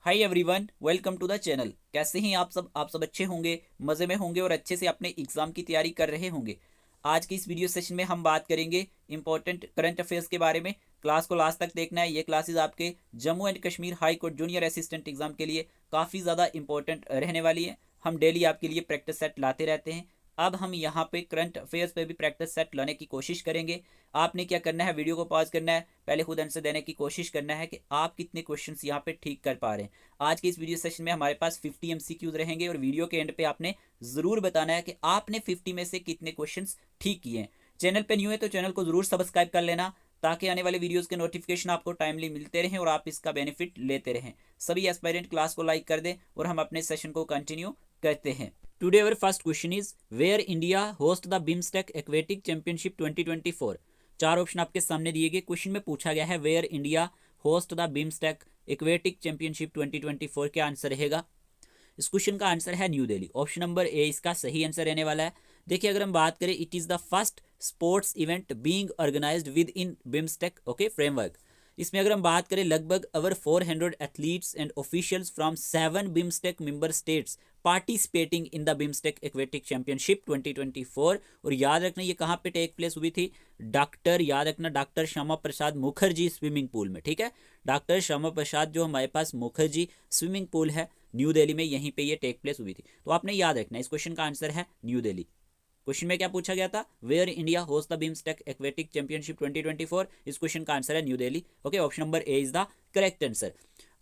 Hi everyone, welcome to the channel. कैसे हैं आप सब अच्छे होंगे, मज़े में होंगे और अच्छे से अपने एग्ज़ाम की तैयारी कर रहे होंगे। आज की इस वीडियो सेशन में हम बात करेंगे इंपॉर्टेंट करंट अफेयर्स के बारे में। क्लास को लास्ट तक देखना है। ये क्लासेस आपके Jammu and Kashmir high court junior assistant exam के लिए काफ़ी ज़्यादा इंपॉर्टेंट रहने वाली है। हम डेली आपके लिए प्रैक्टिस सेट लाते रहते हैं। अब हम यहाँ पे करंट अफेयर्स पे भी प्रैक्टिस सेट लाने की कोशिश करेंगे। आपने क्या करना है, वीडियो को पॉज करना है, पहले खुद आंसर देने की कोशिश करना है कि आप कितने क्वेश्चंस यहाँ पे ठीक कर पा रहे हैं। आज के इस वीडियो सेशन में हमारे पास 50 एमसीक्यूज रहेंगे और वीडियो के एंड पे आपने जरूर बताना है कि आपने 50 में से कितने क्वेश्चंस ठीक किए हैं। चैनल पे न्यू है तो चैनल को जरूर सब्सक्राइब कर लेना ताकि आने वाले वीडियोस के नोटिफिकेशन आपको टाइमली मिलते रहें और आप इसका बेनिफिट लेते रहें। सभी एस्पायरेंट क्लास को लाइक कर दें और हम अपने सेशन को कंटिन्यू करते हैं। Today our first question is where India host the BIMSTEC aquatic championship 2024। चार ऑप्शन आपके सामने दिए गए। क्वेश्चन में पूछा गया है where India host the BIMSTEC aquatic championship 2024। क्या आंसर रहेगा? इस क्वेश्चन का आंसर है new Delhi. Option number A इसका सही आंसर रहने वाला है। देखिए, अगर हम बात करें, it is the first sports event being organised within BIMSTEC framework. इसमें अगर हम बात करें, लगभग over 400 athletes and officials from 7 BIMSTEC member states participating in the BIMSTEC aquatic championship 2024। और याद रखना ये कहाँ पे टेक प्लेस हुई थी? याद रखना doctor Shyama Prasad Mukherjee swimming pool में। ठीक है, डॉक्टर श्यामा प्रसाद जो हमारे पास मुखर्जी स्विमिंग पूल है न्यू दिल्ली में, यहीं पे ये टेक प्लेस हुई थी। तो आपने याद रखना इस क्वेश्चन का आंसर है न्यू दिल्ली। क्वेश्चन में क्या पूछा गया था? Where India host the BIMSTEC aquatic championship 2024। इस क्वेश्चन का आंसर है new Delhi. Okay, option number A is the correct answer.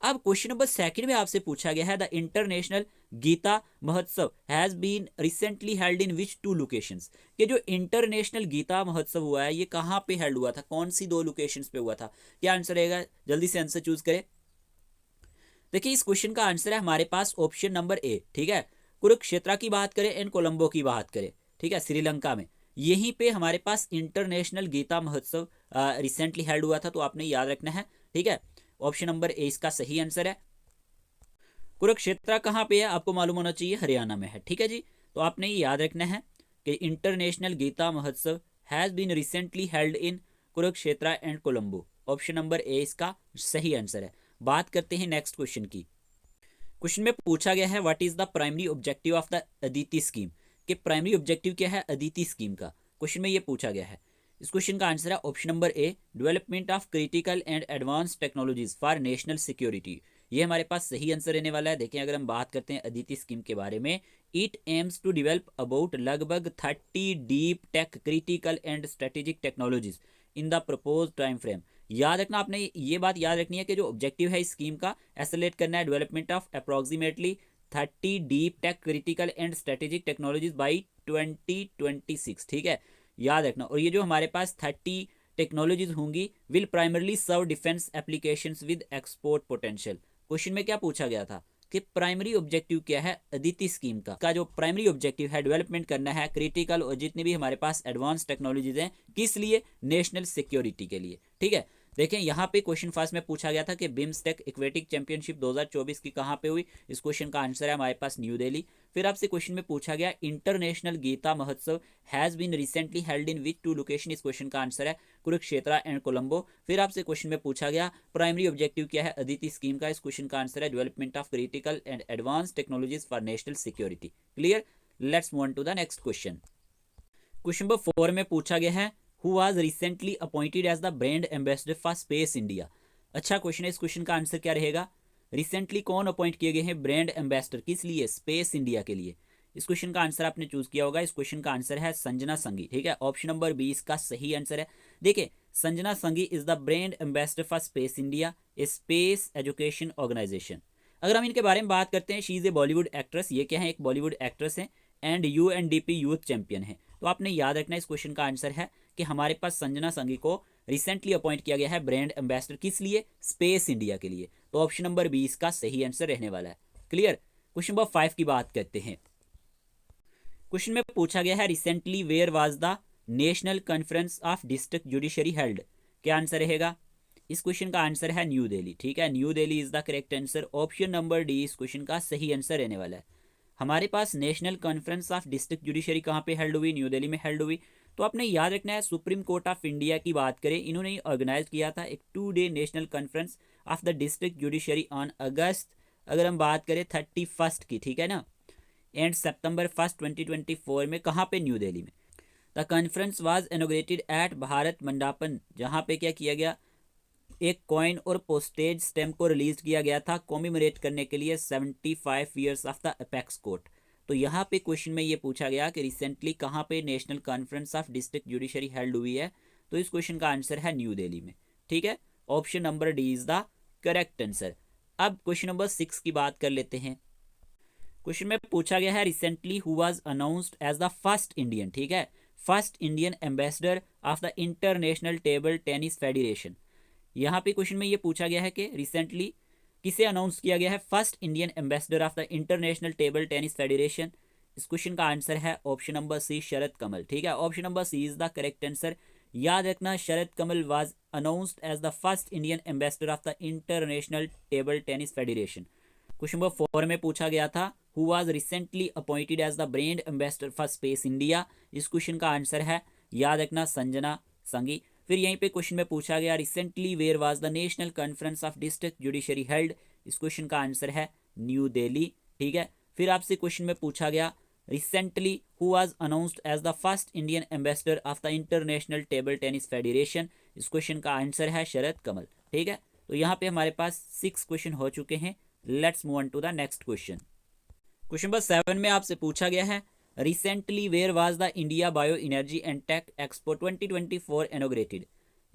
अब क्वेश्चन नंबर सेकंड में आपसे पूछा गया है the international Gita Mahotsav has been recently held in which 2 locations. कि जो इंटरनेशनल गीता महोत्सव हुआ है ये कहाँ पे हेल्ड हुआ था, कौन सी 2 लोकेशंस पे हुआ था? क्या आंसर रहेगा? जल्दी से आंसर चूज करें। देखिए, इस क्वेश्चन का आंसर है हमारे पास ऑप्शन नंबर ए। ठीक है, कुरुक्षेत्र की बात करें एंड कोलंबो की बात करें, ठीक है, श्रीलंका में, यहीं पे हमारे पास इंटरनेशनल गीता महोत्सव रिसेंटली हेल्ड हुआ था। तो आपने याद रखना है। ठीक है, ऑप्शन नंबर ए इसका सही आंसर है। कुरुक्षेत्र कहाँ पे है आपको मालूम होना चाहिए, हरियाणा में है। ठीक है जी, तो आपने ये याद रखना है कि international Gita Mahotsav has been recently held in Kurukshetra and Colombo. Option number A इसका सही आंसर है। बात करते हैं नेक्स्ट क्वेश्चन की। क्वेश्चन में पूछा गया है what is the primary objective of the Aditi scheme. कि प्राइमरी ऑब्जेक्टिव क्या है अदिति स्कीम का, क्वेश्चन में ये पूछा गया है। इस क्वेश्चन का आंसर है option number A development of critical and advance technologies for national security. ये हमारे पास सही आंसर रहने वाला है। देखें, अगर हम बात करते हैं अदिति स्कीम के बारे में, it aims to develop about लगभग 30 deep tech critical and strategic technologies in the propose time frame. याद रखना, आपने ये बात याद रखनी है कि जो ऑब्जेक्टिव है इस स्कीम का, एक्सेलरेट करना है development of approximately 30 deep tech critical and strategic technologies by 2026। ठीक है, याद रखना। और ये जो हमारे पास 30 टेक्नोलॉजीज होंगी will primarily serve defence applications with export potential. Question में क्या पूछा गया था कि प्राइमरी ऑब्जेक्टिव क्या है अदिति स्कीम का जो प्राइमरी ऑब्जेक्टिव है डेवलपमेंट करना है क्रिटिकल और जितने भी हमारे पास एडवांस टेक्नोलॉजीज हैं, किस लिए? नेशनल सिक्योरिटी के लिए। ठीक है, देखें यहाँ पे क्वेश्चन फर्स्ट में पूछा गया था कि बिम्स्टेक एक्वेटिक चैंपियनशिप 2024 की कहाँ पे हुई। इस क्वेश्चन का आंसर है हमारे पास न्यू दिल्ली। फिर आपसे क्वेश्चन में पूछा गया international Gita Mahotsav has been recently held in which 2 location. इस क्वेश्चन का आंसर है कुरुक्षेत्र एंड कोलंबो। फिर आपसे क्वेश्चन में पूछा गया प्राइमरी ऑब्जेक्टिव क्या है अदिति स्कीम का। इस क्वेश्चन का आंसर है development of critical and advance technologies for national security. Clear? Let's move on to the next question. Question number 4 में पूछा गया है who was recently appointed as the brand ambassador for space India. अच्छा question है, इस question का answer क्या रहेगा? रिसेंटली कौन अपॉइंट किए गए हैं ब्रांड एम्बेसडर, किस लिए? स्पेस इंडिया के लिए। इस क्वेश्चन का आंसर आपने चूज किया होगा। इस क्वेश्चन का आंसर है संजना संघी। ठीक है, ऑप्शन नंबर बी इसका सही आंसर है। देखिए, Sanjana Sanghi is the brand ambassador for space India, a space education organization. अगर हम इनके बारे में बात करते हैं, she is a Bollywood actress. ये क्या है? एक बॉलीवुड एक्ट्रेस है एंड यूएनडीपी यूथ चैंपियन है। तो आपने याद रखना इस क्वेश्चन का आंसर है कि हमारे पास संजना संघी को रिसेंटली अपॉइंट किया गया है ब्रांड एम्बेसडर, किस लिए? स्पेस इंडिया के लिए। तो ऑप्शन नंबर 20 का सही आंसर रहने वाला है। क्लियर? क्वेश्चन नंबर 5 की बात करते हैं। क्वेश्चन में पूछा गया है recently where was the national conference of district judiciary held. क्या आंसर रहेगा? इस क्वेश्चन का आंसर है न्यू दिल्ली। ठीक है, new Delhi is the correct answer. Option number D इस क्वेश्चन का सही आंसर रहने वाला है। हमारे पास National conference of district Judiciary कहाँ पे हेल्ड हुई? न्यू दिल्ली में हेल्ड हुई। तो आपने याद रखना है सुप्रीम कोर्ट ऑफ इंडिया की बात करें, इन्होंने ऑर्गेनाइज किया था एक 2 day national conference of the district judiciary on August अगर हम बात करें 31 की, ठीक है ना, एंड September 1 2024 में, कहाँ पे, न्यू दिल्ली में। The conference was inaugurated at Bharat Mandapam, जहाँ पे क्या किया गया, एक कॉइन और पोस्टेज स्टैम्प को रिलीज किया गया था कॉमेमोरेट करने के लिए 75 years of the apex court. तो यहाँ पे क्वेश्चन में ये पूछा गया कि रिसेंटली कहाँ पे national conference of district judiciary held हुई है, तो इस क्वेश्चन का आंसर है न्यू दिल्ली में, ठीक है। Option number D is the correct answer. अब क्वेश्चन नंबर 6 की बात कर लेते हैं। क्वेश्चन में पूछा गया है recently who was announced as the first Indian, ठीक है, first Indian ambassador of the international table tennis federation. यहाँ पे क्वेश्चन में ये पूछा गया है कि रिसेंटली किसे अनाउंस किया गया है first Indian ambassador of the international table tennis federation. इस क्वेश्चन का आंसर है option number C, Sharad Kamal, ठीक है। Option number C is the correct answer. याद रखना, Sharad Kamal was announced as the first Indian ambassador of the international table tennis Federation. Question number 4 में पूछा गया था who was recently appointed as the brand ambassador for space India. इस question का answer है, याद रखना, संजना संगी। फिर यहीं पे क्वेश्चन में पूछा गया recently where was the national conference of district judiciary held. इस क्वेश्चन का आंसर है न्यू दिल्ली, ठीक है। फिर आपसे क्वेश्चन में पूछा गया recently who was announced as the first Indian ambassador of the international table tennis federation. इस क्वेश्चन का आंसर है शरद कमल, ठीक है। तो यहाँ पे हमारे पास 6 क्वेश्चन हो चुके हैं। Let's move on to the next question. Question number 7 में आपसे पूछा गया है recently where was the India bio energy and tech expo 2024 inaugurated.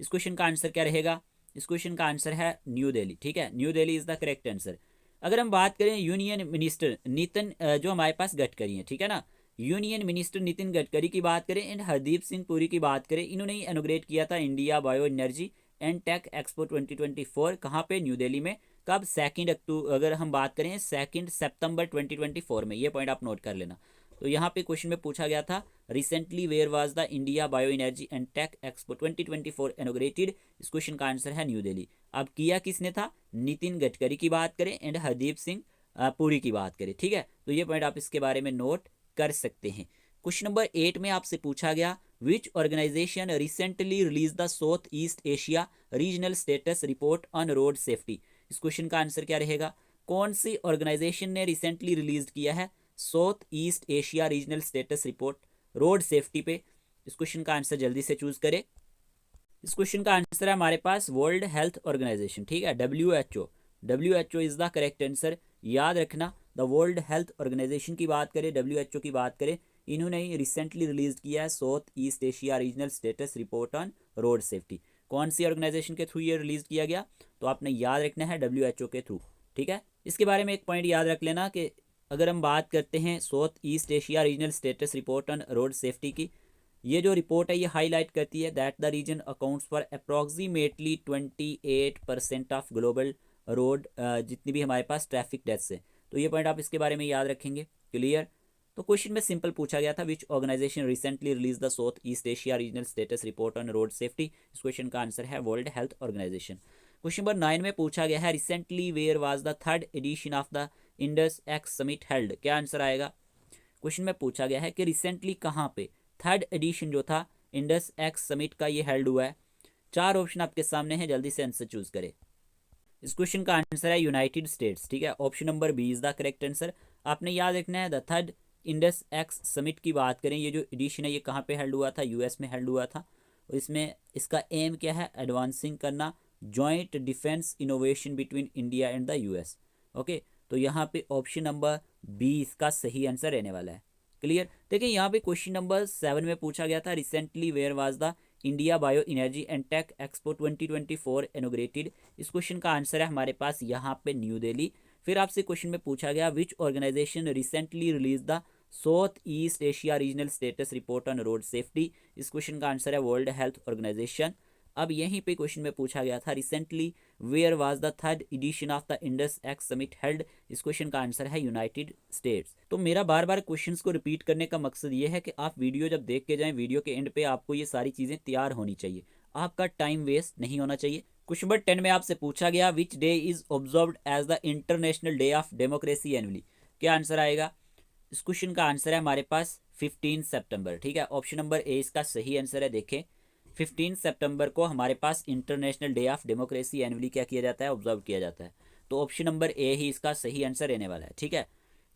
इस क्वेश्चन का आंसर क्या रहेगा? इस क्वेश्चन का आंसर है न्यू दिल्ली, ठीक है। New Delhi is the correct answer. अगर हम बात करें यूनियन मिनिस्टर नितिन जो हमारे पास गडकरी हैं, ठीक है ना, यूनियन मिनिस्टर नितिन गडकरी की बात करें एंड हरदीप सिंह पुरी की बात करें, इन्होंने ही इनॉग्रेट किया था India bio energy and tech expo 2024। कहाँ पे? न्यू दिल्ली में। कब? 2 अक्टूबर, अगर हम बात करें 2 सितंबर 2024 में। ये पॉइंट आप नोट कर लेना। तो यहाँ पे क्वेश्चन में पूछा गया था recently where was the India bio energy and tech expo 2024 inaugurated. इस क्वेश्चन का आंसर है न्यू दिल्ली। अब किया किसने था? नितिन गडकरी की बात करें एंड हरदीप सिंह पुरी की बात करें, ठीक है। तो ये पॉइंट आप इसके बारे में नोट कर सकते हैं। क्वेश्चन नंबर 8 में आपसे पूछा गया which organization recently release the South east Asia regional status report on road safety. इस क्वेश्चन का आंसर क्या रहेगा? कौन सी ऑर्गेनाइजेशन ने रिसेंटली रिलीज किया है South east Asia regional status report road safety पे? इस क्वेश्चन का आंसर जल्दी से चूज करें। इस क्वेश्चन का आंसर है हमारे पास वर्ल्ड हेल्थ ऑर्गेनाइजेशन, ठीक है, WHO। WHO is the correct answer. याद रखना, द वर्ल्ड हेल्थ ऑर्गेनाइजेशन की बात करें, WHO की बात करें, इन्होंने ही रिसेंटली रिलीज किया है South east Asia regional status report on road safety. कौन सी ऑर्गेनाइजेशन के थ्रू ये रिलीज किया गया? तो आपने याद रखना है WHO के थ्रू, ठीक है। इसके बारे में एक पॉइंट याद रख लेना कि अगर हम बात करते हैं south east Asia regional status report on road safety की, ये जो रिपोर्ट है ये हाईलाइट करती है that the region accounts for approximately 28% of global road जितनी भी हमारे पास ट्रैफिक डेथ्स है। तो ये पॉइंट आप इसके बारे में याद रखेंगे। क्लियर? तो क्वेश्चन में सिंपल पूछा गया था which organization recently release the South east Asia regional status report on road safety. इस क्वेश्चन का आंसर है World Health Organization. Question number 9 में पूछा गया है recently where was the 3rd edition of the Indus X summit held. क्या answer आएगा? Question में पूछा गया है कि रिसेंटली कहाँ पे 3rd एडिशन जो था इंडस एक्स समिट का ये हेल्ड हुआ है। 4 ऑप्शन आपके सामने हैं, जल्दी से आंसर चूज करें। इस क्वेश्चन का आंसर है यूनाइटेड स्टेट्स, ठीक है। Option number B is the correct answer. आपने याद रखना है the 3rd Indus X summit की बात करें, ये जो एडिशन है ये कहाँ पे हेल्ड हुआ था? US में हेल्ड हुआ था। और इसमें इसका एम क्या है? एडवांसिंग करना joint defence innovation between India and the US। Okay, तो यहाँ पे ऑप्शन नंबर बी इसका सही आंसर रहने वाला है। क्लियर? देखिए यहाँ पे क्वेश्चन नंबर 7 में पूछा गया था recently where was the India bio energy and tech expo 2024 inaugurated. इस क्वेश्चन का आंसर है हमारे पास यहाँ पे न्यू दिल्ली। फिर आपसे क्वेश्चन में पूछा गया which organization recently release the South east Asia regional status report on road safety. इस क्वेश्चन का आंसर है वर्ल्ड हेल्थ ऑर्गेनाइजेशन। अब यहीं पे क्वेश्चन में पूछा गया था recently where was the 3rd edition of the Indus X summit held. इस क्वेश्चन का आंसर है यूनाइटेड स्टेट्स। तो मेरा बार बार क्वेश्चंस को रिपीट करने का मकसद ये है कि आप वीडियो जब देख के जाएं, वीडियो के एंड पे आपको ये सारी चीज़ें तैयार होनी चाहिए, आपका टाइम वेस्ट नहीं होना चाहिए। क्वेश्चन नंबर 10 में आपसे पूछा गया which day is observed as the international day of democracy annually. क्या आंसर आएगा? इस क्वेश्चन का आंसर है हमारे पास 15 सितंबर, ठीक है। ऑप्शन नंबर ए इसका सही आंसर है। देखें 15 सितंबर को हमारे पास International day of democracy annually क्या किया जाता है? ऑब्जर्व किया जाता है। तो ऑप्शन नंबर ए ही इसका सही आंसर रहने वाला है। ठीक है,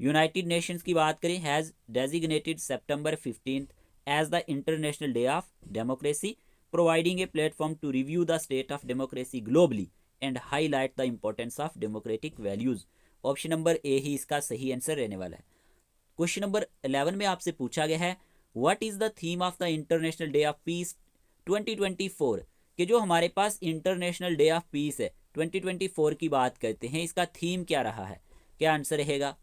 यूनाइटेड नेशंस की बात करें, has designated September 15 as the international day of Democracy, providing a platform to review the state of democracy globally and highlight the importance of democratic values. Option number A ही इसका सही answer रहने वाला है। Question number 11 में आपसे पूछा गया है, what is the theme of the international day of peace 2024, कि जो हमारे पास इंटरनेशनल डे ऑफ पीस है 2024 की बात करते हैं, इसका थीम क्या रहा है? क्या आंसर रहेगा?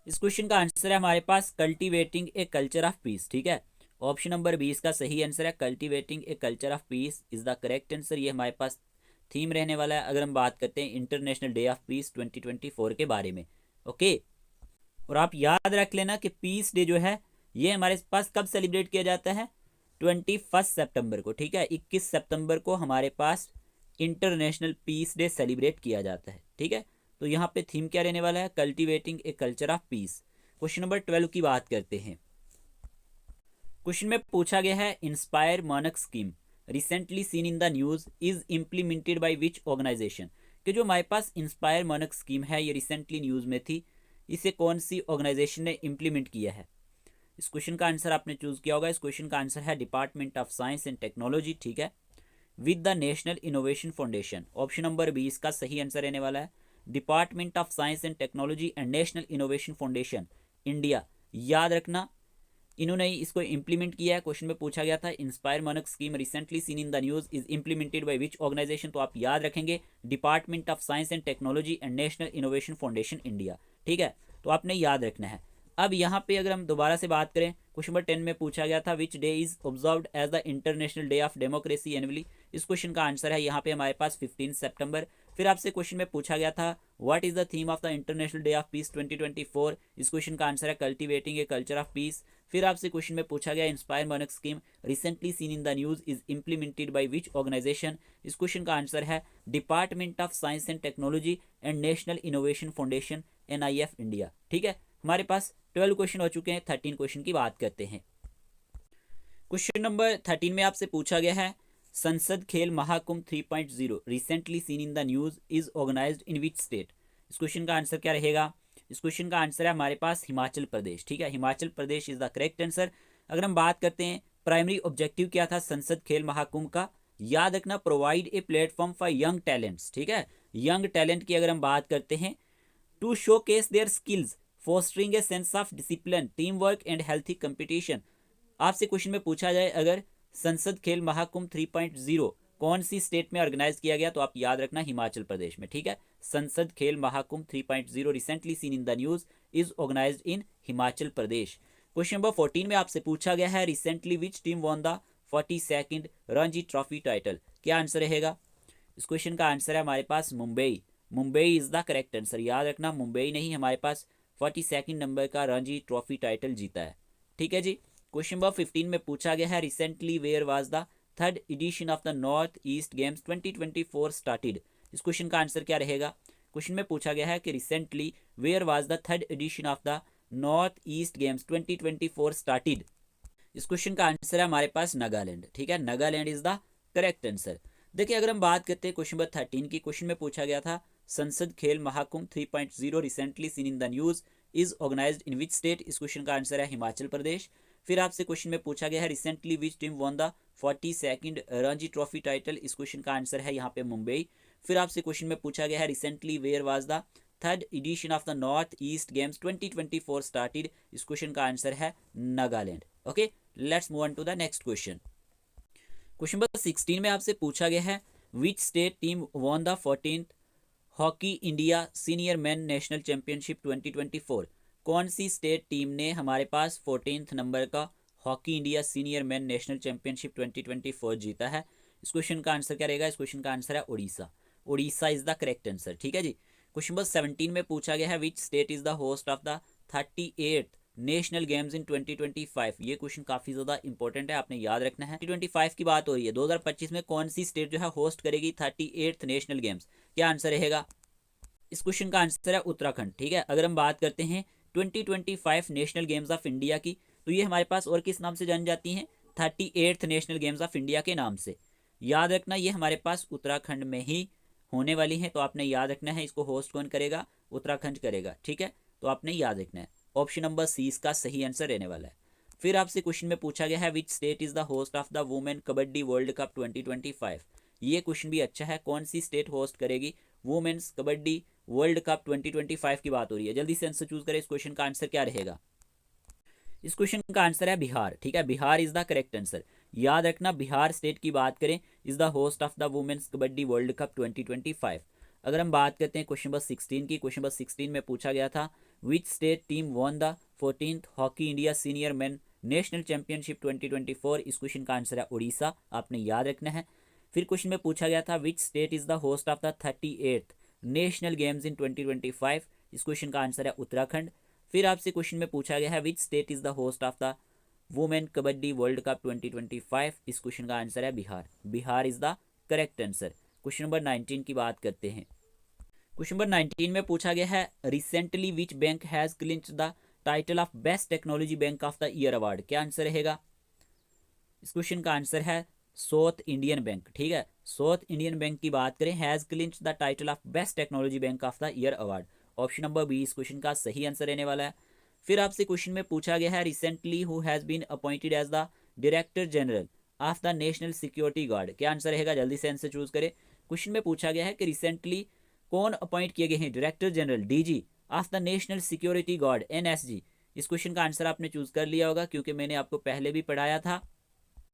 इस क्वेश्चन का आंसर है हमारे पास cultivating a culture of peace. ठीक है, ऑप्शन नंबर 20 का सही आंसर है cultivating a culture of peace is the correct answer. ये हमारे पास थीम रहने वाला है अगर हम बात करते हैं इंटरनेशनल डे ऑफ पीस 2024 के बारे में। ओके, और आप याद रख लेना कि पीस डे जो है ये हमारे पास कब सेलिब्रेट किया जाता है? 21 सितंबर को। ठीक है, 21 सितंबर को हमारे पास इंटरनेशनल पीस डे सेलिब्रेट किया जाता है। ठीक है, तो यहाँ पे थीम क्या रहने वाला है? Cultivating a culture of piece. Question number 12 की बात करते हैं। क्वेश्चन में पूछा गया है, inspire MANAK scheme recently seen in the news is implemented by which organisation, कि जो हमारे पास इंस्पायर मोनक स्कीम है ये रिसेंटली न्यूज में थी, इसे कौन सी ऑर्गेनाइजेशन ने इम्प्लीमेंट किया है? इस क्वेश्चन का आंसर आपने चूज किया होगा। इस क्वेश्चन का आंसर है department of science and technology. ठीक है, with the national innovation foundation. Option number 20 का सही आंसर रहने वाला है department of science and technology and national innovation foundation India. याद रखना, इन्होंने इसको इम्प्लीमेंट किया है। क्वेश्चन में पूछा गया था inspire MANAK scheme recently seen in the news is implemented by which organisation, तो आप याद रखेंगे department of science and technology and national innovation foundation India. ठीक है, तो आपने याद रखना है। अब यहाँ पे अगर हम दोबारा से बात करें, क्वेश्चन नंबर 10 में पूछा गया था which day is observed as the international day of democracy annually. इस क्वेश्चन का आंसर है यहाँ पे हमारे पास 15 सितंबर। फिर आपसे क्वेश्चन में पूछा गया था what is the theme of the international day of peace 2024। इस क्वेश्चन का आंसर है cultivating a culture of peace. फिर आपसे क्वेश्चन में पूछा गया inspire MANAK scheme recently seen in the news is implemented by which organisation. इस क्वेश्चन का आंसर है department of science and technology and national innovation foundation NIF India. ठीक है, हमारे पास 12 क्वेश्चन हो चुके हैं। 13 क्वेश्चन की बात करते हैं। क्वेश्चन नंबर 13 में आपसे पूछा गया है Sansad Khel Mahakumbh 3.0 recently seen in the news is organised in which state. इस क्वेश्चन का आंसर क्या रहेगा? इस क्वेश्चन का आंसर है हमारे पास हिमाचल प्रदेश। ठीक है, हिमाचल प्रदेश इज द करेक्ट आंसर। अगर हम बात करते हैं प्राइमरी ऑब्जेक्टिव क्या था संसद खेल महाकुंभ का, याद रखना provide a platform for young talents. ठीक है, यंग टैलेंट की अगर हम बात करते हैं to showcase their skills fostering a sense of discipline teamwork and healthy competition. आपसे क्वेश्चन में पूछा जाए अगर संसद खेल महाकुंभ 3.0 कौन सी स्टेट में ऑर्गेनाइज किया गया, तो आप याद रखना हिमाचल प्रदेश में। ठीक है, Sansad Khel Mahakumbh 3.0 recently seen in the news is organised in Himachal Pradesh. Question number 14 में आपसे पूछा गया है recently which team won the 42nd Ranji trophy title. क्या आंसर रहेगा? इस क्वेश्चन का आंसर है हमारे पास Mumbai. Mumbai is the correct answer. याद रखना मुंबई ने ही हमारे पास 42nd नंबर का रणजी ट्रॉफी टाइटल जीता है। ठीक है जी। क्वेश्चन नंबर 15 में पूछा गया है recently where was the third edition of the north east games 2024 started. इस क्वेश्चन का आंसर क्या रहेगा? क्वेश्चन में पूछा गया है कि recently where was the third edition of the north east games 2024 started. इस क्वेश्चन का आंसर है हमारे पास नागालैंड। ठीक है, Nagaland is the correct answer. देखिए अगर हम बात करते हैं क्वेश्चन नंबर 13 की, क्वेश्चन में पूछा गया था Sansad Khel Mahakumbh 3.0 recently seen in the news is organised in which state. इस क्वेश्चन का आंसर है हिमाचल प्रदेश। फिर आपसे क्वेश्चन में पूछा गया है recently which team won the 42nd Ranji trophy title. इस क्वेश्चन का आंसर है यहाँ पे मुंबई। फिर आपसे क्वेश्चन में पूछा गया है recently where was the third edition of the north east games 2024 started. इस क्वेश्चन का आंसर है Nagaland. Okay, let's move on to the next question. Question number 16 में आपसे पूछा गया है which state team won the 14th hockey India senior man national championship 2024। कौन सी स्टेट टीम ने हमारे पास 14th नंबर का hockey India senior man national championship 2024 जीता है? इस क्वेश्चन का आंसर क्या रहेगा? इस क्वेश्चन का आंसर है Orissa. Orissa is the correct answer. ठीक है जी। क्वेश्चन नंबर 17 में पूछा गया है which state is the host of the 38th National Games in 2025। ये क्वेश्चन काफी ज्यादा इंपॉर्टेंट है, आपने याद रखना है। 2025 की बात हो रही है, 2025 में कौन सी स्टेट जो है होस्ट करेगी 38th नेशनल गेम्स? क्या आंसर रहेगा? इस क्वेश्चन का आंसर है उत्तराखंड। ठीक है, अगर हम बात करते हैं 2025 नेशनल गेम्स ऑफ इंडिया की, तो ये हमारे पास और किस नाम से जानी जाती हैं? 38th National games of India के नाम से। याद रखना ये हमारे पास उत्तराखंड में ही होने वाली हैं, तो आपने याद रखना है इसको होस्ट कौन करेगा, उत्तराखंड करेगा। ठीक है, तो आपने याद रखना है। ऑप्शन नंबर सी इसका सही आंसर रहने वाला है। फिर आपसे क्वेश्चन में पूछा गया है which state is the host of the women kabaddi world cup 2025। ये क्वेश्चन भी अच्छा है, कौन सी स्टेट होस्ट करेगी वुमेन्स कबड्डी वर्ल्ड कप 2025 की बात हो रही है। जल्दी से आंसर चूज करें, इस क्वेश्चन का आंसर क्या रहेगा। इस क्वेश्चन का आंसर है बिहार। ठीक है, Bihar is the correct answer. याद रखना, बिहार स्टेट की बात करें is the host of the women's kabaddi world cup 2025। अगर हम बात करते हैं क्वेश्चन नंबर 16 की, क्वेश्चन नंबर 16 में पूछा गया था which state team won the 14th hockey India senior main national championship 2024। इस क्वेश्चन का आंसर है उड़ीसा, आपने याद रखना है। फिर क्वेश्चन में पूछा गया था which state is the host of the 38th National Games in 2025। इस क्वेश्चन का आंसर है उत्तराखंड। फिर आपसे क्वेश्चन में पूछा गया है which state is the host of the women kabaddi world cup 2025। इस क्वेश्चन का आंसर है Bihar. Bihar is the correct answer. Question number 19 की बात करते हैं। क्वेश्चन नंबर 19 में पूछा गया है recently which bank has clinch the title of best technology bank of the year award. क्या आंसर रहेगा। इस क्वेश्चन का आंसर है साउथ इंडियन बैंक। ठीक है, साउथ इंडियन बैंक की बात करें has clinch the title of best technology bank of the year award. Option number B इस क्वेश्चन का सही आंसर रहने वाला है। फिर आपसे क्वेश्चन में पूछा गया है recently who has been appointed as the director general of the national security guard. क्या आंसर रहेगा, जल्दी से आंसर चूज करें। क्वेश्चन में पूछा गया है कि रिसेंटली कौन अपॉइंट किए गए हैं director general DG of the national security guard NSG. इस क्वेश्चन का आंसर आपने चूज कर लिया होगा क्योंकि मैंने आपको पहले भी पढ़ाया था।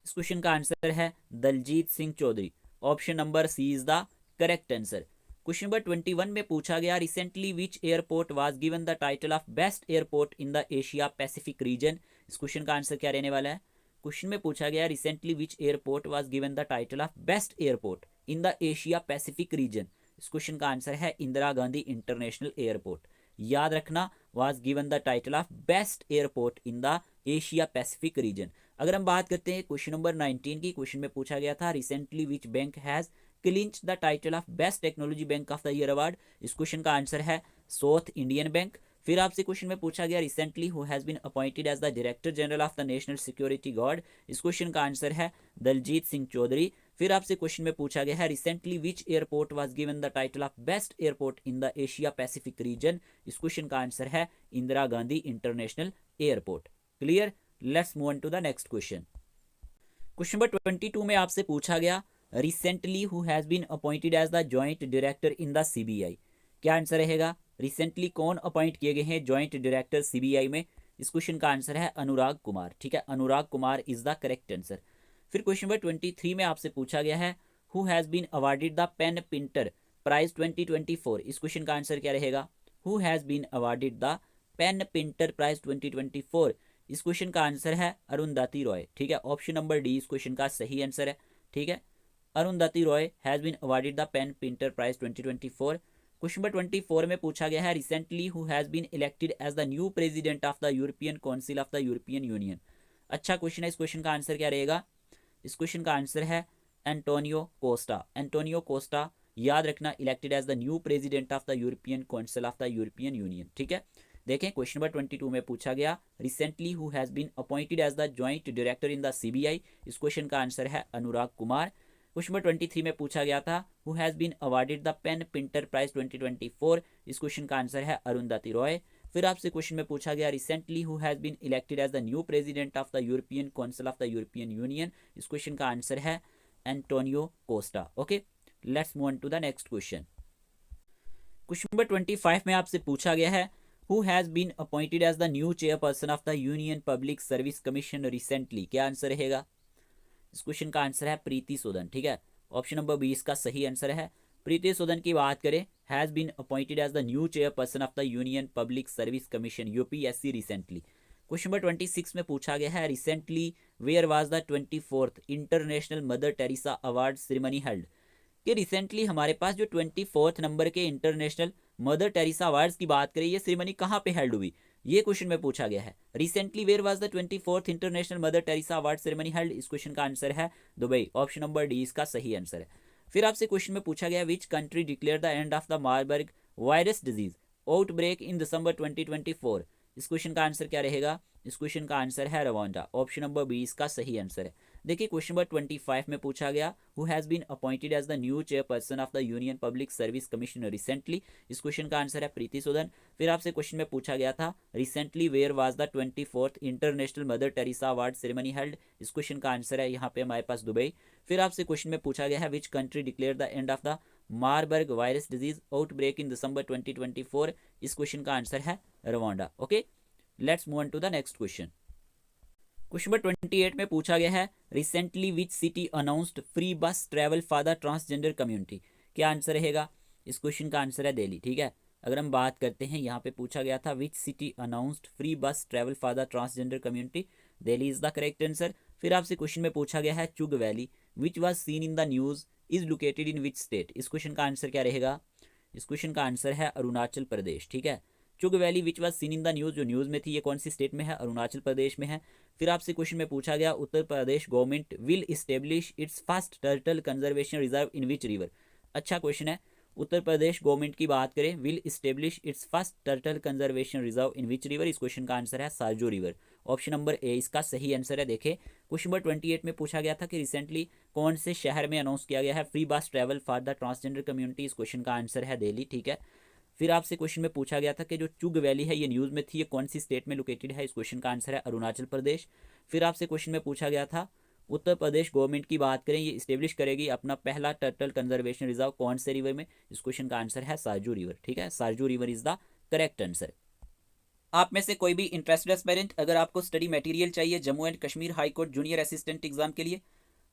इस क्वेश्चन का आंसर है Daljit Singh Chaudhary. Option number C is the correct answer. Question number 21 में पूछा गया recently which airport was given the title of best airport in the Asia Pacific region. इस क्वेश्चन का आंसर क्या रहने वाला है। क्वेश्चन में पूछा गया recently which airport was given the title of best airport in the Asia Pacific region. इस क्वेश्चन का आंसर है इंदिरा गांधी इंटरनेशनल एयरपोर्ट। याद रखना, was given the title of best airport in the Asia Pacific reason. अगर हम बात करते हैं क्वेश्चन नंबर 19 की, क्वेश्चन में पूछा गया था recently which bank has clinch the title of best technology bank of the year award. इस क्वेश्चन का आंसर है साउथ इंडियन बैंक। फिर आपसे क्वेश्चन में पूछा गया recently who has been appointed as the director general of the national security guard. इस question का आंसर है दलजीत सिंह चौधरी। फिर आपसे क्वेश्चन में पूछा गया है recently which airport was given the title of best airport in the Asia Pacific region. इस क्वेश्चन का आंसर है Indira Gandhi international airport. Clear, let's move on to the next question. Question number 22 में आपसे पूछा गया recently who has been appointed as the joint director in the CBI. क्या answer रहेगा, recently कौन अपॉइंट किए गए हैं जॉइंट डायरेक्टर सीबीआई में। इस क्वेश्चन का आंसर है अनुराग कुमार। ठीक है, Anurag Kumar is the correct answer. फिर क्वेश्चन नंबर 23 में आपसे पूछा गया है who has been awarded the PEN Pinter prize 2024। इस क्वेश्चन का आंसर क्या रहेगा, who has been awarded the PEN Pinter prize 2024। इस क्वेश्चन का आंसर है अरुंधति रॉय। ठीक है, ऑप्शन नंबर डी इस क्वेश्चन का सही आंसर है। ठीक है, Arundhati Roy has been awarded the PEN Pinter prize 2024। Question number 24 में पूछा गया है recently who has been elected as the new president of the European council of the European union. अच्छा क्वेश्चन है, इस क्वेश्चन का आंसर क्या रहेगा। इस क्वेश्चन का आंसर है एंटोनियो कोस्टा। एंटोनियो कोस्टा याद रखना, elected as the new president of the European council of the European union. ठीक है, देखें क्वेश्चन नंबर 22 में पूछा गया recently who has been appointed as the joint director in the CBI. इस question का आंसर है अनुराग कुमार। क्वेश्चन नंबर 23 में पूछा गया था who has been awarded the PEN Pinter prize 2024। इस क्वेश्चन का आंसर है अरुंधति रॉय। फिर आपसे क्वेश्चन में पूछा गया recently who has been elected as the new president of the European council of the European union. इस क्वेश्चन का आंसर है Antonio Costa. Okay, let's move on to the next question. Question number 25 में आपसे पूछा गया है who has been appointed as the new chairperson of the union public service commission recently. क्या answer रहेगा, इस क्वेश्चन का आंसर है प्रीति सूदन। ठीक है, ऑप्शन नंबर 20 का सही आंसर है। प्रीति सूदन की बात करें has been appointed as the new chairperson of the union public service commission UPSC recently. Question number 26 में पूछा गया है recently where was the 24th international Mother Teresa award ceremony held. कि रिसेंटली हमारे पास जो 24th नंबर के international Mother Teresa awards की बात करें, ये सेरेमनी कहाँ पे हेल्ड हुई, ये क्वेश्चन में पूछा गया है। Recently where was the 24th international Mother Teresa award ceremony held. इस क्वेश्चन का आंसर है दुबई। ऑप्शन नंबर डी इसका सही आंसर है। फिर आपसे क्वेश्चन में पूछा गया which country declare the end of the Marburg virus disease outbreak in दिसंबर 2024। इस क्वेश्चन का आंसर क्या रहेगा, इस क्वेश्चन का आंसर है रवांडा। ऑप्शन नंबर बी इसका सही आंसर है। देखिए क्वेश्चन नंबर 25 में पूछा गया, who has been appointed as the new chairperson of the union public service commission recently. इस क्वेश्चन का आंसर है प्रीति सूदन। फिर आपसे क्वेश्चन में पूछा गया था, recently where was the 24th international Mother Teresa award ceremony held. इस क्वेश्चन का आंसर है यहाँ पे हमारे पास दुबई। फिर आपसे क्वेश्चन में पूछा गया है, which country declare the end of the Marburg virus disease outbreak in दिसंबर 2024। इस क्वेश्चन का आंसर है Rwanda. Okay, let's move on to the next question. Question number 28 में पूछा गया है, recently which city announced free bus travel for the transgender community. क्या answer रहेगा? इस क्वेश्चन का आंसर है दिल्ली। ठीक है, अगर हम बात करते हैं, यहाँ पे पूछा गया था विच city announced free bus travel for the transgender community, Delhi is the correct answer. फिर आपसे क्वेश्चन में पूछा गया है, चुग valley which was seen in the news is located in which state. इस क्वेश्चन का आंसर क्या रहेगा? इस क्वेश्चन का आंसर है अरुणाचल प्रदेश। ठीक है, चुग valley which was seen in the news, जो न्यूज में थी, ये कौन सी स्टेट में है? अरुणाचल प्रदेश में है। फिर आपसे क्वेश्चन में पूछा गया, Uttar Pradesh government will establish its first turtle conservation reserve in which river. अच्छा क्वेश्चन है, उत्तर प्रदेश गवर्नमेंट की बात करें, will establish its first turtle conservation reserve in which river. इस क्वेश्चन का आंसर है Sarju river. Option number A इसका सही आंसर है। देखें क्वेश्चन नंबर 28 में पूछा गया था कि रिसेंटली कौन से शहर में अनाउंस किया गया है free bus travel for the transgender community. इस क्वेश्चन का आंसर है दिल्ली। ठीक है, फिर आपसे क्वेश्चन में पूछा गया था कि जो चुग वैली है ये न्यूज़ में थी, ये कौन सी स्टेट में लोकेटेड है। इस क्वेश्चन का आंसर है अरुणाचल प्रदेश। फिर आपसे क्वेश्चन में पूछा गया था, उत्तर प्रदेश गवर्नमेंट की बात करें, ये इस्टेब्लिश करेगी अपना पहला टर्टल कंजर्वेशन रिजर्व कौन से रिवर में। इस क्वेश्चन का आंसर है सारजू रिवर। ठीक है, Sarju river is the correct answer. आप में से कोई भी इंटरेस्टेड एस्पिरेंट, अगर आपको स्टडी मटेरियल चाहिए Jammu and Kashmir high court junior assistant exam के लिए,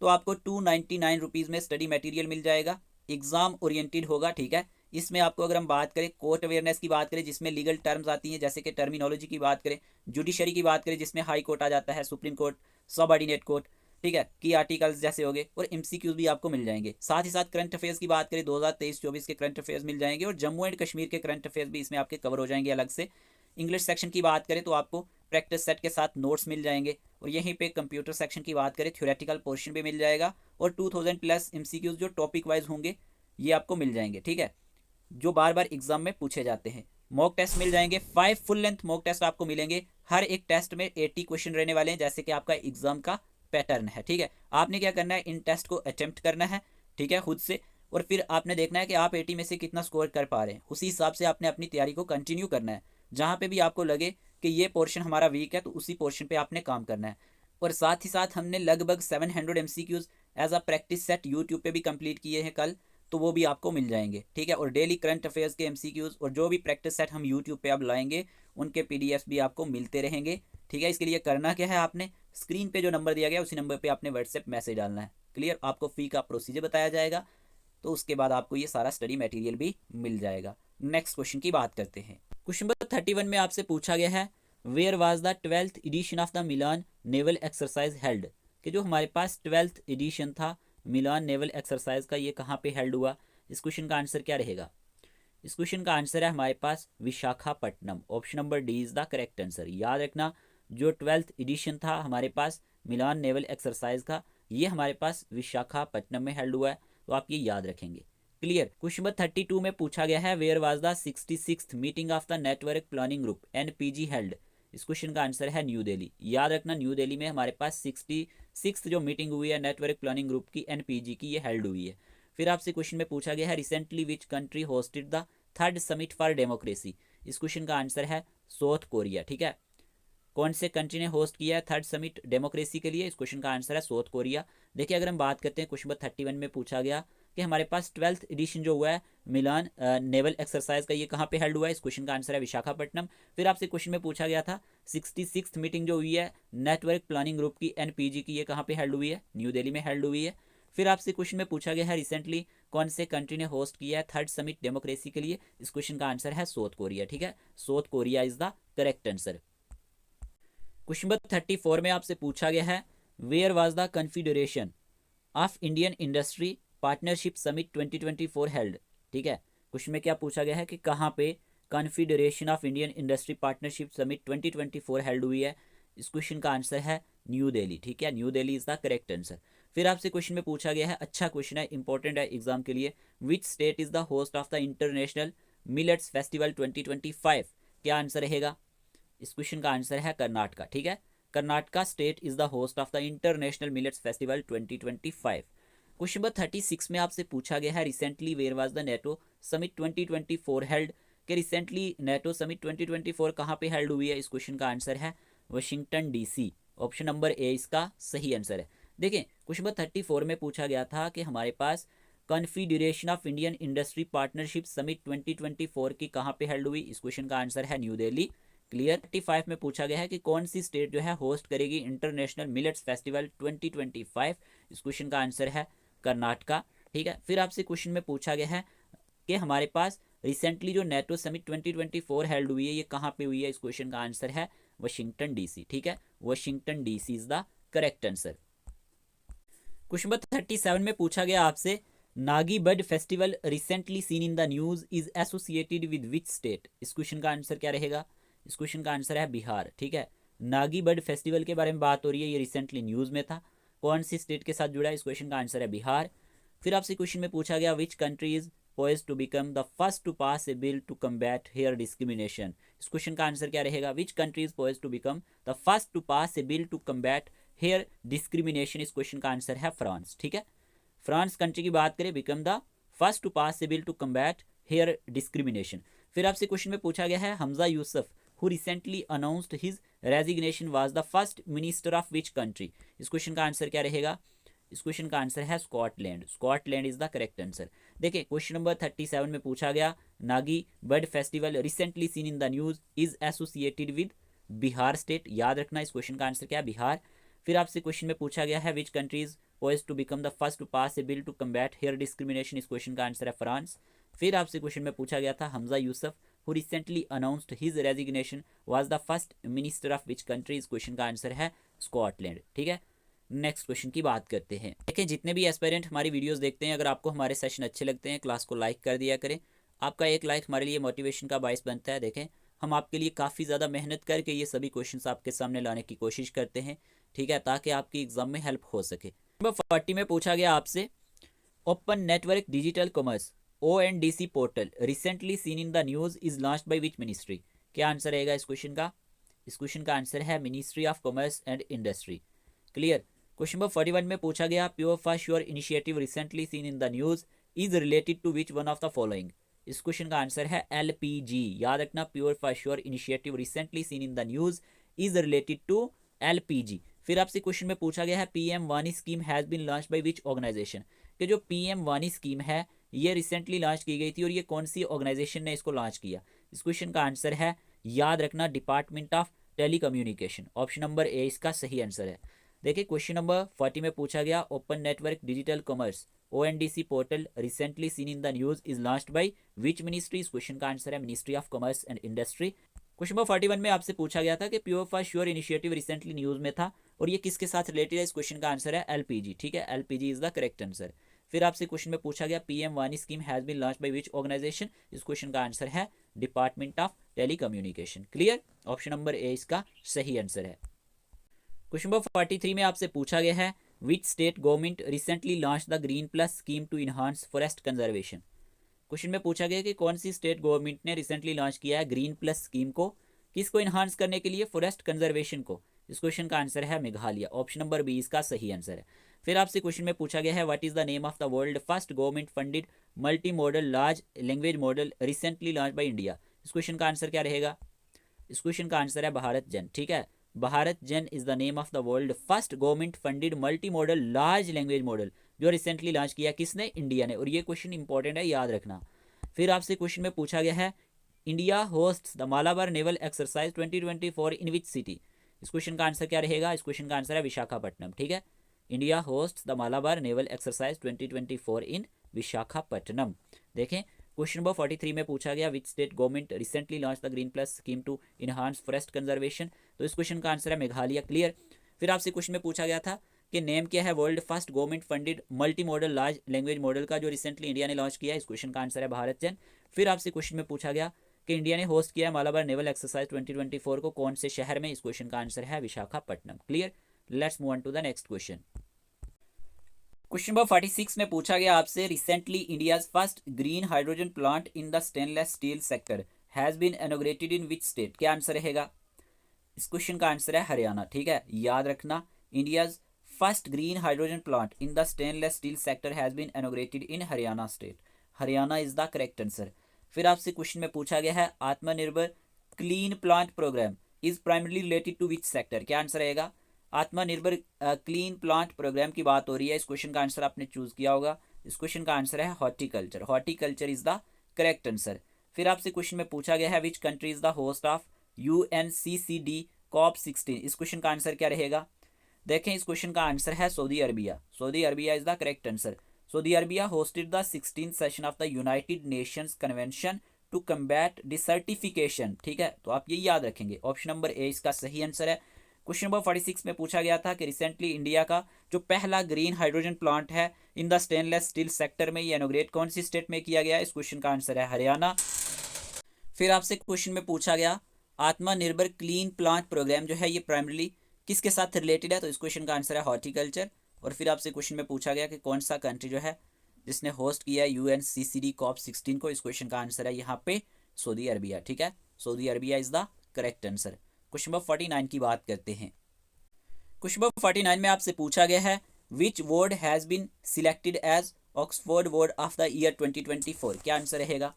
तो आपको 299 रुपीज़ में स्टडी मटेरियल मिल जाएगा। एग्जाम ओरिएंटेड होगा। ठीक है, इसमें आपको अगर हम बात करें कोर्ट अवेयरनेस की बात करें, जिसमें लीगल टर्म्स आती हैं, जैसे कि टर्मिनोलॉजी की बात करें, जुडिशरी की बात करें जिसमें हाई कोर्ट आ जाता है, सुप्रीम कोर्ट, सबऑर्डिनेट कोर्ट, ठीक है, की आर्टिकल्स जैसे हो गए, और एमसीक्यूज भी आपको मिल जाएंगे। साथ ही साथ करंट अफेयर्स की बात करें 2023-24 के करंट अफेयर्स मिल जाएंगे, और जम्मू एंड कश्मीर के करंट अफेयर्स भी इसमें आपके कवर हो जाएंगे अलग से। इंग्लिश सेक्शन की बात करें तो आपको प्रैक्टिस सेट के साथ नोट्स मिल जाएंगे, और यहीं पे कंप्यूटर सेक्शन की बात करें थ्योरेटिकल पोर्शन भी मिल जाएगा, और 2000 प्लस एमसीक्यूज जो टॉपिक वाइज होंगे ये आपको मिल जाएंगे। ठीक है, जो बार बार एग्जाम में पूछे जाते हैं। मॉक टेस्ट मिल जाएंगे, 5 फुल लेंथ मॉक टेस्ट आपको मिलेंगे। हर एक टेस्ट में 80 क्वेश्चन रहने वाले हैं, जैसे कि आपका एग्जाम का पैटर्न है। ठीक है, आपने क्या करना है, इन टेस्ट को अटेम्प्ट करना है, ठीक है, खुद से, और फिर आपने देखना है कि आप 80 में से कितना स्कोर कर पा रहे हैं। उसी हिसाब से आपने अपनी तैयारी को कंटिन्यू करना है। जहाँ पे भी आपको लगे कि ये पोर्शन हमारा वीक है, तो उसी पोर्शन पे आपने काम करना है। और साथ ही साथ हमने लगभग 700 MCQs as a practice set YouTube पे भी कंप्लीट किए हैं कल, तो वो भी आपको मिल जाएंगे। ठीक है, और डेली करंट अफेयर्स के एमसीक्यूज और जो भी प्रैक्टिस सेट हम यूट्यूब पे अब लाएंगे उनके पीडीएफ भी आपको मिलते रहेंगे। ठीक है, इसके लिए करना क्या है, आपने स्क्रीन पे जो नंबर दिया गया उसी नंबर पे आपने व्हाट्सएप मैसेज डालना है। क्लियर, आपको फी का प्रोसीजर बताया जाएगा, तो उसके बाद आपको ये सारा स्टडी मटेरियल भी मिल जाएगा। नेक्स्ट क्वेश्चन की बात करते हैं। क्वेश्चन नंबर 31 में आपसे पूछा गया है, where was the 12th edition of the Milan naval exercise held. कि जो हमारे पास 12th एडिशन था मिलान नेवल एक्सरसाइज का, ये कहाँ पे हेल्ड हुआ। इस क्वेश्चन का आंसर क्या रहेगा? इस क्वेश्चन का आंसर है हमारे पास Visakhapatnam. Option number D is the correct answer. याद रखना, जो 12th एडिशन था हमारे पास मिलान नेवल एक्सरसाइज का, ये हमारे पास विशाखापट्टनम में हेल्ड हुआ है, तो आप ये याद रखेंगे। क्लियर। क्वेश्चन नंबर 32 में पूछा गया है, where was the 66th meeting of the network planning group NPG held. इस क्वेश्चन का आंसर है न्यू दिल्ली। याद रखना, न्यू दिल्ली में हमारे पास 66th जो मीटिंग हुई है नेटवर्क प्लानिंग ग्रुप की एनपीजी की, ये हेल्ड हुई है। फिर आपसे क्वेश्चन में पूछा गया है, recently which country hosted the 3rd summit for democracy. इस क्वेश्चन का आंसर है साउथ कोरिया। ठीक है, कौन से कंट्री ने होस्ट किया है 3rd समिट डेमोक्रेसी के लिए? इस क्वेश्चन का आंसर है साउथ कोरिया। देखिए, अगर हम बात करते हैं क्वेश्चन नंबर 31 में पूछा गया कि हमारे पास 12th एडिशन जो हुआ है मिलान नेवल एक्सरसाइज का, ये कहाँ पे हेल्ड हुआ है? इस क्वेश्चन का आंसर है विशाखापट्टनम। फिर आपसे क्वेश्चन में पूछा गया था 66th मीटिंग जो हुई है नेटवर्क प्लानिंग ग्रुप की एनपीजी की, ये कहाँ पे हेल्ड हुई है? न्यू दिल्ली में हेल्ड हुई है। फिर आपसे क्वेश्चन में पूछा गया है, रिसेंटली कौन से कंट्री ने होस्ट किया है 3rd समिट डेमोक्रेसी के लिए? इस क्वेश्चन का आंसर है साउथ कोरिया। ठीक है, South Korea is the correct answer. Question number 34 में आपसे पूछा गया है, where was the confederation of Indian industry partnership summit 2024 held. ठीक है, क्वेश्चन में क्या पूछा गया है कि कहाँ पे confederation of Indian industry partnership summit 2024 held हुई है? इस क्वेश्चन का आंसर है न्यू दिल्ली। ठीक है, new Delhi is the correct answer. फिर आपसे क्वेश्चन में पूछा गया है, अच्छा क्वेश्चन है, इंपॉर्टेंट है एग्जाम के लिए, विच state is the host of the international millets festival 2025। क्या आंसर रहेगा? इस क्वेश्चन का आंसर है कर्नाटका। ठीक है, Karnataka state is the host of the international millets festival 2025। Question number 36 में आपसे पूछा गया है recently where was the NATO summit 2024 held, कि रिसेंटली नेटो समिट 2024 कहाँ पे हेल्ड हुई है। इस क्वेश्चन का आंसर है Washington DC. Option number A इसका सही आंसर है। देखें क्वेश्चन नंबर 34 में पूछा गया था कि हमारे पास Confederation of Indian industry partnership summit 2024 की कहाँ पे हेल्ड हुई। इस क्वेश्चन का आंसर है न्यू दिल्ली। क्लियर। 35 में पूछा गया है कि कौन सी स्टेट जो है होस्ट करेगी इंटरनेशनल मिलेट्स फेस्टिवल 2025। इस क्वेश्चन का आंसर है कर्नाटका। ठीक है। फिर आपसे क्वेश्चन में पूछा गया है कि हमारे पास रिसेंटली जो नेटो समिट 2024 हेल्ड हुई है ये कहाँ पे हुई है। इस क्वेश्चन का आंसर है वाशिंगटन डीसी। ठीक है, Washington DC is the correct answer. Question number 37 में पूछा गया आपसे Nagi bird festival recently seen in the news is associated with which state. इस क्वेश्चन का आंसर क्या रहेगा। इस क्वेश्चन का आंसर है बिहार। ठीक है, नागी बर्ड फेस्टिवल के बारे में बात हो रही है, ये रिसेंटली न्यूज में था, कौन सी स्टेट के साथ जुड़ा है। इस क्वेश्चन का आंसर है बिहार। फिर आपसे क्वेश्चन में पूछा गया which country is poised to become the first to pass a bill to combat hair discrimination। इस क्वेश्चन का आंसर क्या रहेगा। which country is poised to become the first to pass a bill to combat hair discrimination। इस question का answer है France. ठीक है, France country की बात करें, become the first to pass a bill to combat hair discrimination. फिर आपसे क्वेश्चन में पूछा गया है Humza Yousaf who recently announced his resignation was the first minister of which country. इस क्वेश्चन का आंसर क्या रहेगा। इस क्वेश्चन का आंसर है Scotland. Scotland is the correct answer. देखिए क्वेश्चन नंबर 37 में पूछा गया Nagi bird festival recently seen in the news is associated with Bihar state. याद रखना इस क्वेश्चन का आंसर क्या है, बिहार। फिर आपसे क्वेश्चन में पूछा गया है which countries poised to become the first to pass a bill to combat hair discrimination। इस क्वेश्चन का आंसर है फ्रांस। फिर आपसे क्वेश्चन में पूछा गया था Hamza Yousaf who recently announced his resignation was the first minister of which country. इस क्वेश्चन का आंसर है स्कॉटलैंड। ठीक है, नेक्स्ट क्वेश्चन की बात करते हैं। देखिए जितने भी एस्पायरेंट हमारी वीडियोस देखते हैं, अगर आपको हमारे सेशन अच्छे लगते हैं क्लास को लाइक कर दिया करें। आपका एक लाइक हमारे लिए मोटिवेशन का बायस बनता है। देखें हम आपके लिए काफ़ी ज़्यादा मेहनत करके ये सभी क्वेश्चंस आपके सामने लाने की कोशिश करते हैं। ठीक है, ताकि आपकी एग्जाम में हेल्प हो सके। नंबर 40 में पूछा गया आपसे open network digital commerce ONDC portal recently seen in the news is launched by which ministry. क्या आंसर रहेगा इस क्वेश्चन का। इस क्वेश्चन का आंसर है ministry of commerce and industry. Clear. Question number 41 में पूछा गया pure for sure initiative recently seen in the news is related to which one of the following. इस क्वेश्चन का आंसर है LPG। याद रखना pure for sure initiative recently seen in the news is related to LPG। फिर आपसे question में पूछा गया है PM वानी scheme has been launch by which organisation. कि जो PM वानी स्कीम है ये रिसेंटली लॉन्च की गई थी और ये कौन सी ऑर्गेनाइजेशन ने इसको लॉन्च किया। इस क्वेश्चन का आंसर है याद रखना department of telecommunication. Option number A इसका सही आंसर है। देखिए क्वेश्चन नंबर 40 में पूछा गया open network digital commerce ONDC portal recently seen in the news is launched by which ministry. इस क्वेश्चन का आंसर है ministry of commerce and industry. Question number 41 में आपसे पूछा गया था कि pure for sure initiative recently news में था और ये किसके साथ रिलेटेड है। इस क्वेश्चन का आंसर है LPG। ठीक है, LPG is the correct answer. फिर आपसे क्वेश्चन में पूछा गया PM वानी scheme has been launched by which organisation. इस क्वेश्चन का आंसर है department of telecommunication. Clear, option number A इसका सही आंसर है। क्वेश्चन नंबर 43 में आपसे पूछा गया है which state government recently launch the green plus scheme to enhance forest conservation. Question में पूछा गया कि कौन सी स्टेट गवर्नमेंट ने रिसेंटली लॉन्च किया है ग्रीन प्लस स्कीम को, किसको इनहांस करने के लिए, फॉरेस्ट कंजर्वेशन को। इस क्वेश्चन का आंसर है मेघालय। ऑप्शन नंबर बी इसका सही आंसर है। फिर आपसे क्वेश्चन में पूछा गया है what is the name of the world first government funded multi modal large language model recently launch by India. इस क्वेश्चन का आंसर क्या रहेगा। इस क्वेश्चन का आंसर है भारत जन। ठीक है, भारत जन is the name of the world first government funded multi modal large language model जो रिसेंटली लॉन्च किया किसने, इंडिया ने। और ये क्वेश्चन इंपॉर्टेंट है, याद रखना। फिर आपसे क्वेश्चन में पूछा गया है India hosts the Malabar naval exercise 2024 in which city. इस क्वेश्चन का आंसर क्या रहेगा। इस क्वेश्चन का आंसर है विशाखापट्टनम। ठीक है, India hosts the Malabar naval exercise 2024 in Visakhapatnam. देखें क्वेश्चन नंबर 43 में पूछा गया which state government recently launch the green plus scheme to enhance forest conservation. तो इस क्वेश्चन का आंसर है मेघालय। क्लियर। फिर आपसे क्वेश्चन में पूछा गया था कि नेम क्या है world first government funded multi modal large language model का जो रिसेंटली इंडिया ने लॉन्च किया है। इस क्वेश्चन का आंसर है भारत जन। फिर आपसे क्वेश्चन में पूछा गया कि इंडिया ने होस्ट किया है मालाबार नेवल एक्सरसाइज 2024 को कौन से शहर में। इस क्वेश्चन का आंसर है Visakhapatnam. Clear, let's move on to the next question. Question number 46 में पूछा गया आपसे recently India's first green hydrogen plant in the stainless steel sector has been inaugurated in which state. क्या आंसर रहेगा। इस क्वेश्चन का आंसर है हरियाणा। ठीक है, याद रखना। India's first green hydrogen plant in the stainless steel sector has been inaugurated in Haryana state. Haryana is the correct answer. फिर आपसे क्वेश्चन में पूछा गया है Aatmanirbhar clean plant programme is primarily related to which sector. क्या आंसर रहेगा? आत्मनिर्भर क्लीन प्लांट प्रोग्राम की बात हो रही है। इस क्वेश्चन का आंसर आपने चूज किया होगा। इस क्वेश्चन का आंसर है horticulture. Horticulture is the correct answer. फिर आपसे क्वेश्चन में पूछा गया है which country is the host of UNCCD COP16। इस क्वेश्चन का आंसर क्या रहेगा? देखें, इस क्वेश्चन का आंसर है Saudi Arabia. Saudi Arabia is the correct answer. Saudi Arabia hosted the 16th session of the United Nations Convention to Combat Desertification. ठीक है, तो आप ये याद रखेंगे। ऑप्शन नंबर ए इसका सही आंसर है। क्वेश्चन नंबर 46 में पूछा गया था कि रिसेंटली इंडिया का जो पहला ग्रीन हाइड्रोजन प्लांट है इन द स्टेनलेस स्टील सेक्टर में, ये इनॉग्रेट कौन सी स्टेट में किया गया? इस क्वेश्चन का आंसर है हरियाणा। फिर आपसे क्वेश्चन में पूछा गया आत्मनिर्भर क्लीन प्लांट प्रोग्राम जो है ये प्राइमरली किसके साथ रिलेटेड है? तो इस क्वेश्चन का आंसर है हॉर्टिकल्चर। और फिर आपसे क्वेश्चन में पूछा गया कि कौन सा कंट्री जो है जिसने होस्ट किया है UNCCD COP16 को? इस क्वेश्चन का आंसर है यहाँ पे सऊदी अरबिया। ठीक है, Saudi Arabia is the correct answer. Question number 49 की बात करते हैं। क्वेश्चन नंबर 49 में आपसे पूछा गया है which word has been selected as Oxford word of the year 2024। क्या आंसर रहेगा?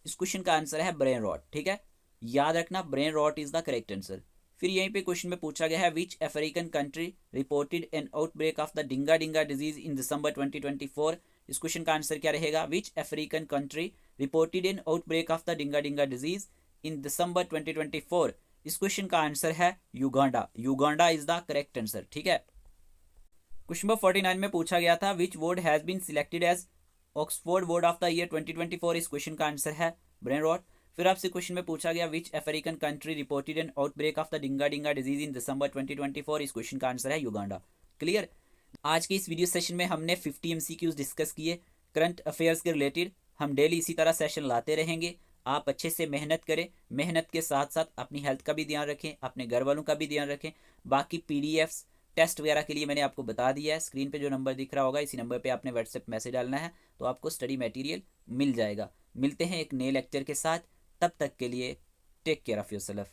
इस क्वेश्चन का आंसर है ब्रेन रॉट। ठीक है, याद रखना, brain rot is the correct answer. फिर यहीं पे क्वेश्चन में पूछा गया है which African country reported an outbreak of the Dinga Dinga disease in दिसंबर 2024। इस क्वेश्चन का आंसर क्या रहेगा? Which African country reported an outbreak of the Dinga Dinga disease in दिसंबर 2024। इस क्वेश्चन का आंसर है Uganda. Uganda is the correct answer. ठीक है, क्वेश्चन नंबर 49 में पूछा गया था which word has been selected as Oxford word of the year 2024। इस क्वेश्चन का आंसर है ब्रेन रॉट। फिर आपसे क्वेश्चन में पूछा गया which African country reported an outbreak of the Dinga Dinga disease in दिसंबर 2024। इस क्वेश्चन का आंसर है युगांडा। क्लियर? आज के इस वीडियो सेशन में हमने 50 MCQs डिस्कस किए करंट अफेयर्स के रिलेटेड। हम डेली इसी तरह सेशन लाते रहेंगे। आप अच्छे से मेहनत करें, मेहनत के साथ साथ अपनी हेल्थ का भी ध्यान रखें, अपने घर वालों का भी ध्यान रखें। बाकी PDFs टेस्ट वगैरह के लिए मैंने आपको बता दिया है। स्क्रीन पे जो नंबर दिख रहा होगा इसी नंबर पे आपने व्हाट्सएप मैसेज डालना है तो आपको स्टडी मटेरियल मिल जाएगा। मिलते हैं एक नए लेक्चर के साथ, तब तक के लिए टेक केयर ऑफ़ योरसेल्फ।